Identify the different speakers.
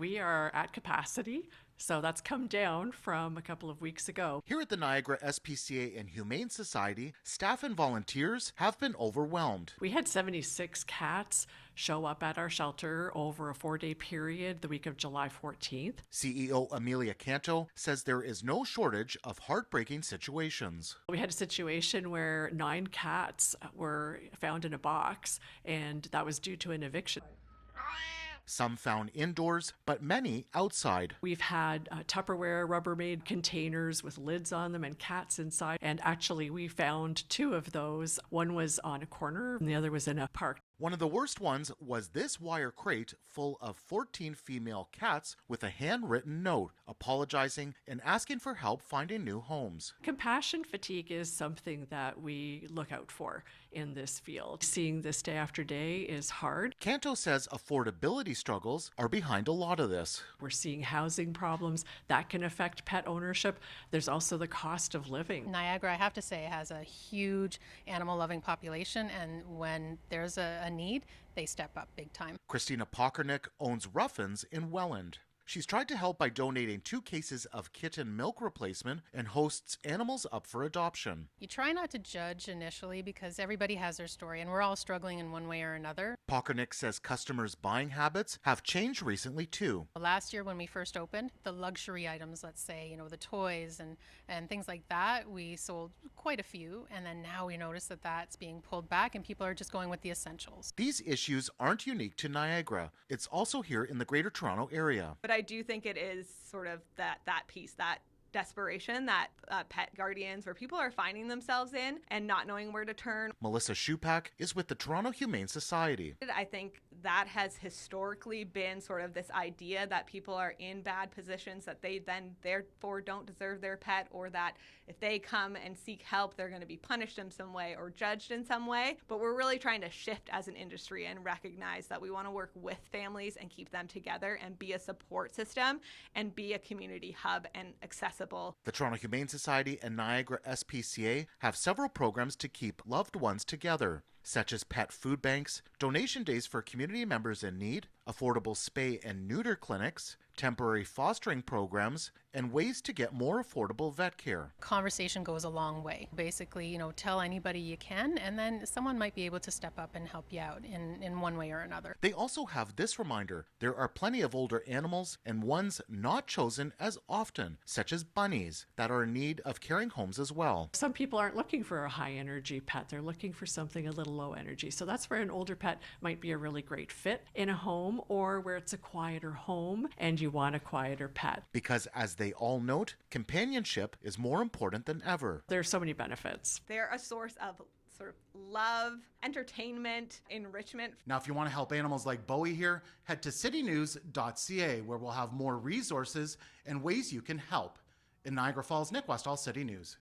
Speaker 1: We are at capacity, so that's come down from a couple of weeks ago.
Speaker 2: Here at the Niagara SPCA and Humane Society, staff and volunteers have been overwhelmed.
Speaker 1: We had 76 cats show up at our shelter over a 4-day period the week of July 14th.
Speaker 2: CEO Amelia Canto says there is no shortage of heartbreaking situations.
Speaker 1: We had a situation where 9 cats were found in a box, and that was due to an eviction.
Speaker 2: Some found indoors, but many outside.
Speaker 1: We've had Tupperware Rubbermaid containers with lids on them and cats inside. And actually, we found 2 of those. One was on a corner and the other was in a park.
Speaker 2: One of the worst ones was this wire crate full of 14 female cats with a handwritten note apologizing and asking for help finding new homes.
Speaker 1: Compassion fatigue is something that we look out for in this field. Seeing this day after day is hard.
Speaker 2: Canto says affordability struggles are behind a lot of this.
Speaker 1: We're seeing housing problems that can affect pet ownership. There's also the cost of living.
Speaker 3: Niagara, I have to say, has a huge animal-loving population, and when there's a need, they step up big time.
Speaker 2: Christina Pockernick owns Ruffins in Welland. She's tried to help by donating 2 cases of kitten milk replacement and hosts animals up for adoption.
Speaker 3: You try not to judge initially because everybody has their story and we're all struggling in one way or another.
Speaker 2: Pockernick says customers' buying habits have changed recently too.
Speaker 3: Last year when we first opened, the luxury items, let's say, the toys and things like that, we sold quite a few, and then now we notice that that's being pulled back and people are just going with the essentials.
Speaker 2: These issues aren't unique to Niagara. It's also here in the Greater Toronto area.
Speaker 4: But I do think it is sort of that piece, that desperation that pet guardians, where people are finding themselves in and not knowing where to turn.
Speaker 2: Melissa Shupak is with the Toronto Humane Society.
Speaker 4: I think that has historically been sort of this idea that people are in bad positions, that they then therefore don't deserve their pet, or that if they come and seek help, they're going to be punished in some way or judged in some way. But we're really trying to shift as an industry and recognize that we want to work with families and keep them together and be a support system and be a community hub and accessible.
Speaker 2: The Toronto Humane Society and Niagara SPCA have several programs to keep loved ones together, such as pet food banks, donation days for community members in need, affordable spay and neuter clinics, temporary fostering programs, and ways to get more affordable vet care.
Speaker 3: Conversation goes a long way. Basically, tell anybody you can, and then someone might be able to step up and help you out in one way or another.
Speaker 2: They also have this reminder: there are plenty of older animals and ones not chosen as often, such as bunnies, that are in need of caring homes as well.
Speaker 1: Some people aren't looking for a high energy pet. They're looking for something a little low energy. So that's where an older pet might be a really great fit in a home, or where it's a quieter home and you want a quieter pet.
Speaker 2: Because as they all note, companionship is more important than ever.
Speaker 1: There's so many benefits.
Speaker 4: They're a source of sort of love, entertainment, enrichment.
Speaker 5: Now, if you want to help animals like Bowie here, head to citynews.ca, where we'll have more resources and ways you can help. In Niagara Falls, Nick Westoll, City News.